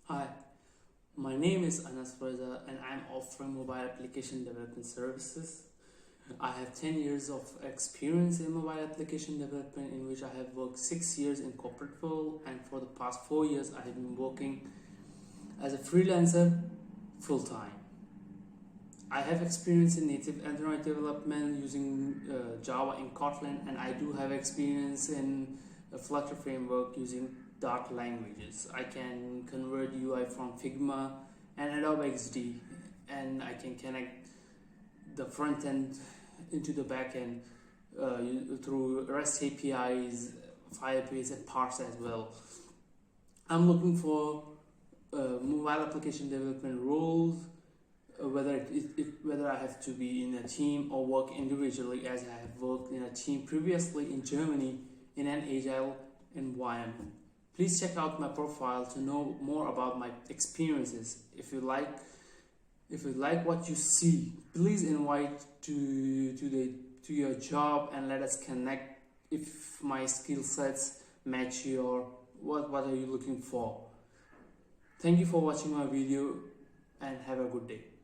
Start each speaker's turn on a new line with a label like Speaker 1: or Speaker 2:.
Speaker 1: Hi, my name is Anas Reza and I'm offering mobile application development services. I have 10 years of experience in mobile application development, in which I have worked 6 years in corporate world, and for the past 4 years I have been working as a freelancer full-time. I have experience in native Android development using Java and Kotlin, and I do have experience in a Flutter framework using Dart languages. I can convert UI from Figma and Adobe XD, and I can connect the front end into the backend through REST APIs, Firebase, and parse as well. I'm looking for mobile application development roles, whether I have to be in a team or work individually, as I have worked in a team previously in Germany in an Agile environment. Please check out my profile to know more about my experiences. If you like what you see, please invite to your job and let us connect if my skill sets match your what are you looking for. Thank you for watching my video and have a good day.